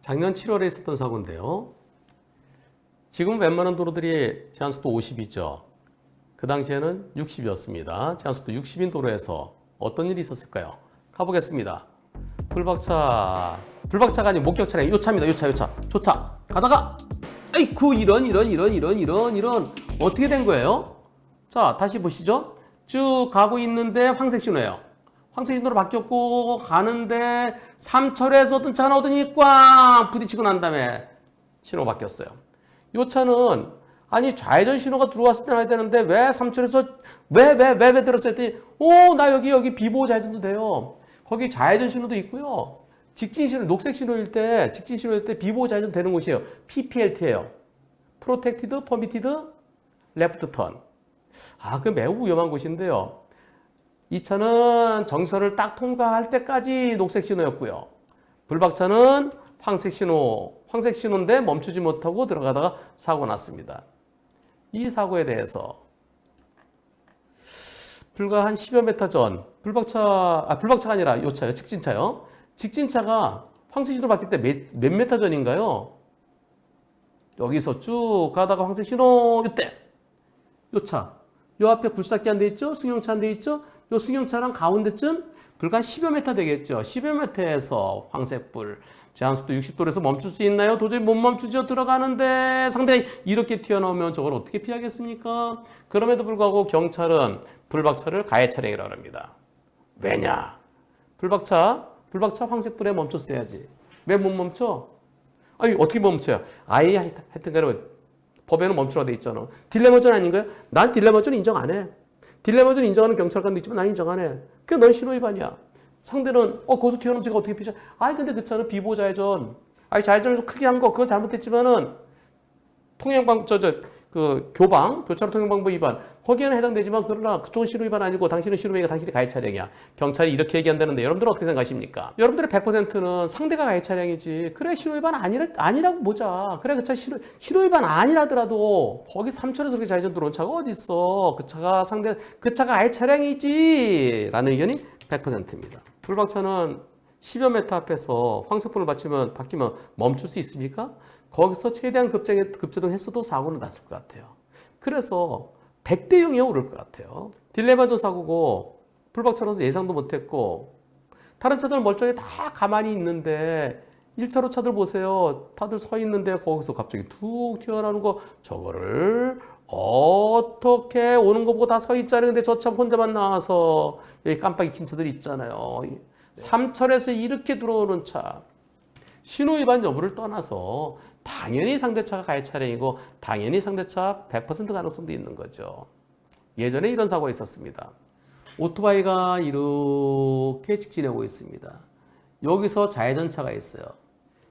작년 7월에 있었던 사고인데요. 지금 웬만한 도로들이 제한속도 50이죠. 그 당시에는 60이었습니다. 제한속도 60인 도로에서 어떤 일이 있었을까요? 가보겠습니다. 불박차가 아니고 목격 차량이 요 차입니다. 요 차. 가다가 아이쿠 이런 어떻게 된 거예요? 자, 다시 보시죠. 쭉 가고 있는데 황색 신호예요. 황색 신호로 바뀌었고 가는데 삼철에서 어떤 차가 오더니 꽝 부딪히고 난 다음에 신호가 바뀌었어요. 이 차는 아니 좌회전 신호가 들어왔을 때 나야 되는데 왜 삼철에서 왜 들었을 때 나 여기 비보호 좌회전도 돼요. 거기 좌회전 신호도 있고요. 직진 신호 녹색 신호일 때 비보호 좌회전 되는 곳이에요. PPLT예요. Protected Permitted Left Turn. 그 매우 위험한 곳인데요. 이 차는 정선을 딱 통과할 때까지 녹색 신호였고요. 불박차는 황색 신호인데 멈추지 못하고 들어가다가 사고 났습니다. 이 사고에 대해서 불과 한 10여 미터 전 불박차가 아니라 요 차요. 직진차요. 직진차가 황색 신호 바뀔 때 몇 미터 전인가요? 여기서 쭉 가다가 황색 신호 이때 요 차. 요 앞에 굴삭기 안 돼 있죠? 승용차 안 돼 있죠? 요 승용차랑 가운데쯤 불과 10여 미터 되겠죠. 10여 미터에서 황색불 제한속도 60도에서 멈출 수 있나요? 도저히 못 멈추죠. 들어가는데 상대가 이렇게 튀어나오면 저걸 어떻게 피하겠습니까? 그럼에도 불구하고 경찰은 불박차를 가해 차량이라고 합니다. 왜냐? 불박차 황색불에 멈췄어야지. 왜 못 멈춰? 아니 어떻게 멈춰요? 하여튼간에 법에는 멈추라고 돼 있잖아. 딜레마전 아닌가요? 난 딜레마전 인정 안 해. 딜레마전 인정하는 경찰관도 있지만 난 인정 안 해. 그게 넌 신호 위반이야. 상대는 거기서 튀어나오면 제가 어떻게 피자? 근데 그 차는 비보호 좌회전. 좌회전을 좀 크게 한 거 그건 잘못했지만은 교차로 통행방법 위반. 거기에는 해당되지만 그러나 그쪽은 신호 위반 아니고 당신은 신호 위반이니까 당신이 가해 차량이야. 경찰이 이렇게 얘기한다는데 여러분들은 어떻게 생각하십니까? 여러분들의 100%는 상대가 가해 차량이지. 그래 신호 위반 아니라고 보자. 그래 그 차 신호 위반 아니라더라도 거기 삼천에서 그렇게 좌회전 들어온 차가 어디 있어? 그 차가 가해 차량이지. 라는 의견이 100%입니다. 불박차는 10여 미터 앞에서 황색불을 바뀌면 멈출 수 있습니까? 거기서 최대한 급제동했어도 사고는 났을 것 같아요. 그래서 100대 0이 오를 것 같아요. 딜레마전 사고고 불박차로서 예상도 못했고 다른 차들은 멀쩡히 다 가만히 있는데 1차로 차들 보세요. 다들 서 있는데 거기서 갑자기 툭 튀어나오는 거 저거를 어떻게 오는 거 보고 다 서 있잖아요. 근데 저 차 혼자만 나와서 여기 깜빡이 킨 차들 있잖아요. 삼철에서 이렇게 들어오는 차 신호 위반 여부를 떠나서 당연히 상대차가 가해 차량이고 당연히 상대차 100% 가능성도 있는 거죠. 예전에 이런 사고가 있었습니다. 오토바이가 이렇게 직진해 오고 있습니다. 여기서 좌회전차가 있어요.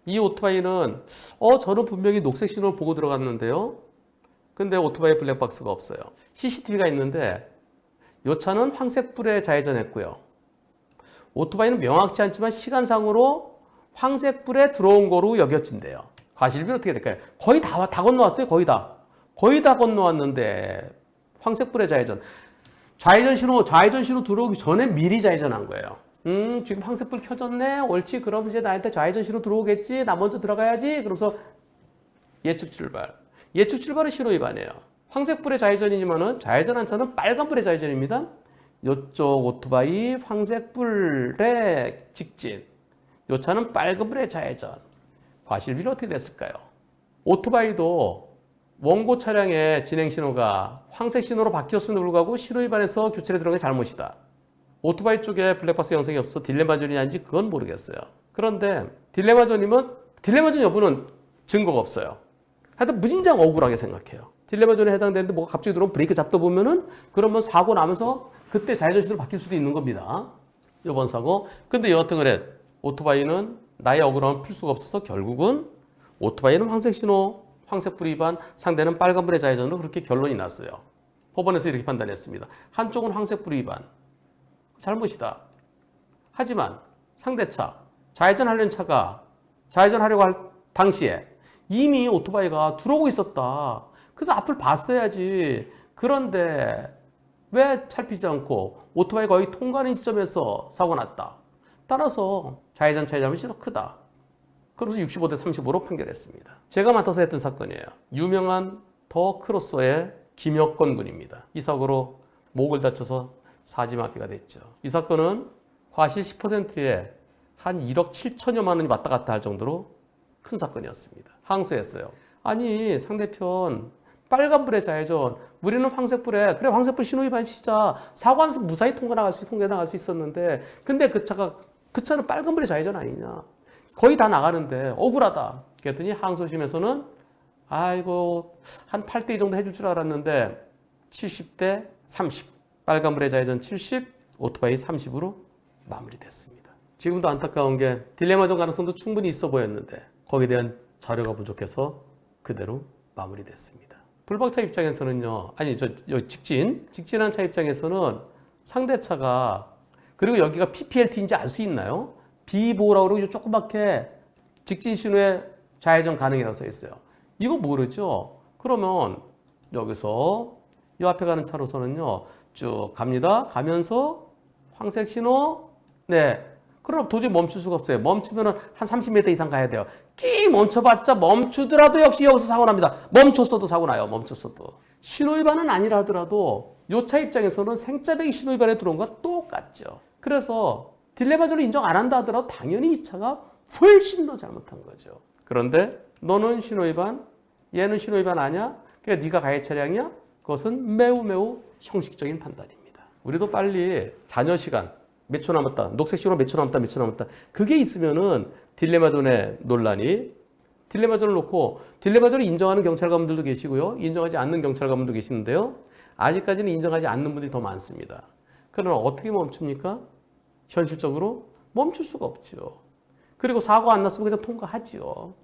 이 오토바이는 저는 분명히 녹색 신호를 보고 들어갔는데요. 근데 오토바이 블랙박스가 없어요. CCTV가 있는데 이 차는 황색불에 좌회전했고요. 오토바이는 명확치 않지만 시간상으로 황색불에 들어온 거로 여겨진대요. 과실비는 어떻게 될까요? 거의 다 건너왔어요. 거의 다 건너왔는데 황색불에 좌회전. 좌회전 신호 들어오기 전에 미리 좌회전한 거예요. 지금 황색불 켜졌네. 옳지. 그럼 이제 나한테 좌회전 신호 들어오겠지. 나 먼저 들어가야지. 그러면서 예측 출발은 신호 위반이에요. 황색불의 좌회전이지만은 좌회전한 차는 빨간불의 좌회전입니다. 이쪽 오토바이 황색불의 직진. 이 차는 빨간불의 좌회전. 과실비는 어떻게 됐을까요? 오토바이도 원고 차량의 진행 신호가 황색 신호로 바뀌었음에도 불구하고 신호 위반해서 교차로에 들어간 게 잘못이다. 오토바이 쪽에 블랙박스 영상이 없어 딜레마전이 아닌지 그건 모르겠어요. 그런데 딜레마전 여부는 증거가 없어요. 하여튼 무진장 억울하게 생각해요. 딜레마전에 해당되는데 뭐가 갑자기 들어오면 브레이크 잡다 보면은 그러면 사고 나면서 그때 좌회전 신호로 바뀔 수도 있는 겁니다. 이번 사고. 근데 여하튼 그래. 오토바이는 나의 억울함을 풀 수가 없어서 결국은 오토바이는 황색 신호, 황색불 위반, 상대는 빨간불의 좌회전으로 그렇게 결론이 났어요. 법원에서 이렇게 판단했습니다. 한쪽은 황색불 위반. 잘못이다. 하지만 상대차, 좌회전하려는 차가 좌회전하려고 할 당시에 이미 오토바이가 들어오고 있었다. 그래서 앞을 봤어야지. 그런데 왜 살피지 않고 오토바이가 거의 통과하는 지점에서 사고가 났다. 따라서 좌회전 잘못이 더 크다. 그래서 65대 35로 판결했습니다. 제가 맡아서 했던 사건이에요. 유명한 더 크로서의 김혁건 군입니다. 이 사고로 목을 다쳐서 사지마비가 됐죠. 이 사건은 과실 10%에 한 1억 7천여만 원이 왔다 갔다 할 정도로 큰 사건이었습니다. 항소했어요. 아니 상대편 빨간불에 좌회전, 우리는 황색불에, 그래 황색불 신호위반 치자. 사고하면서 무사히 통과 나갈 수 있었는데, 근데 그 차는 빨간불에 좌회전 아니냐. 거의 다 나가는데 억울하다. 그랬더니 항소심에서는 아이고 한 8대2 정도 해줄 줄 알았는데 70대 30. 빨간불에 좌회전 70, 오토바이 30으로 마무리됐습니다. 지금도 안타까운 게 딜레마전 가능성도 충분히 있어 보였는데 거기에 대한 자료가 부족해서 그대로 마무리됐습니다. 불박차 입장에서는요. 아니 직진한 차 입장에서는 상대차가 그리고 여기가 PPLT인지 알 수 있나요? 비보라고 그러고 조그맣게 직진 신호에 좌회전 가능이라고 써 있어요. 이거 모르죠? 그러면 여기서 이 앞에 가는 차로서는요. 쭉 갑니다. 가면서 황색 신호. 네. 그럼 도저히 멈출 수가 없어요. 멈추면 한 30m 이상 가야 돼요. 끼 멈춰봤자 멈추더라도 역시 여기서 사고 납니다. 멈췄어도 사고 나요. 멈췄어도. 신호위반은 아니라 하더라도 요 차 입장에서는 생짜배기 신호위반에 들어온 것과 똑같죠. 그래서 딜레마전을 인정 안 한다 하더라도 당연히 이 차가 훨씬 더 잘못한 거죠. 그런데 너는 신호위반, 얘는 신호위반 아니야? 그러니까 네가 가해 차량이야? 그것은 매우 형식적인 판단입니다. 우리도 빨리 자녀 시간 몇 초 남았다. 녹색 신호 몇 초 남았다. 그게 있으면은 딜레마존의 논란이 딜레마존을 놓고 딜레마존을 인정하는 경찰관분들도 계시고요. 인정하지 않는 경찰관분도 계시는데요. 아직까지는 인정하지 않는 분들이 더 많습니다. 그러나 어떻게 멈춥니까? 현실적으로 멈출 수가 없죠. 그리고 사고 안 났으면 그냥 통과하지요.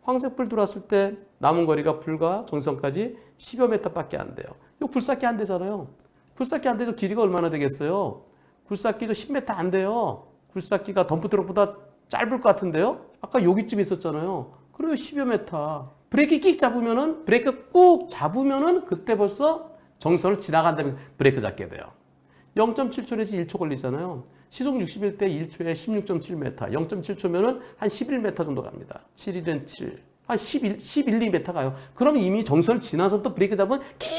황색불 들어왔을 때 남은 거리가 불과 정지선까지 10여 m밖에 안 돼요. 이거 굴삭기 안 되잖아요. 굴삭기 안 되죠. 길이가 얼마나 되겠어요? 굴삭기도 10m 안 돼요. 굴삭기가 덤프트럭보다 짧을 것 같은데요. 아까 여기쯤 있었잖아요. 그리고 10여 m. 브레이크 끽 잡으면은 브레이크 꾹 잡으면은 그때 벌써 정선을 지나간 다음에 브레이크 잡게 돼요. 0.7초에서 1초 걸리잖아요. 시속 61대 1초에 16.7m. 0.7초면은 한 11m 정도 갑니다. 7일은 7. 한 11, 2m 가요. 그러면 이미 정선을 지나서 또 브레이크 잡으면 끽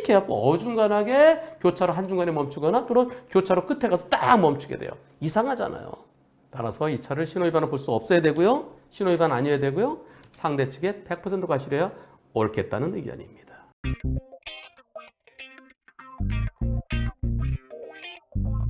해갖고 어중간하게 교차로 한중간에 멈추거나 또는 교차로 끝에 가서 딱 멈추게 돼요. 이상하잖아요. 따라서 이 차를 신호위반을 볼 수 없어야 되고요. 신호위반 아니어야 되고요. 상대 측에 100% 과실해야 옳겠다는 의견입니다.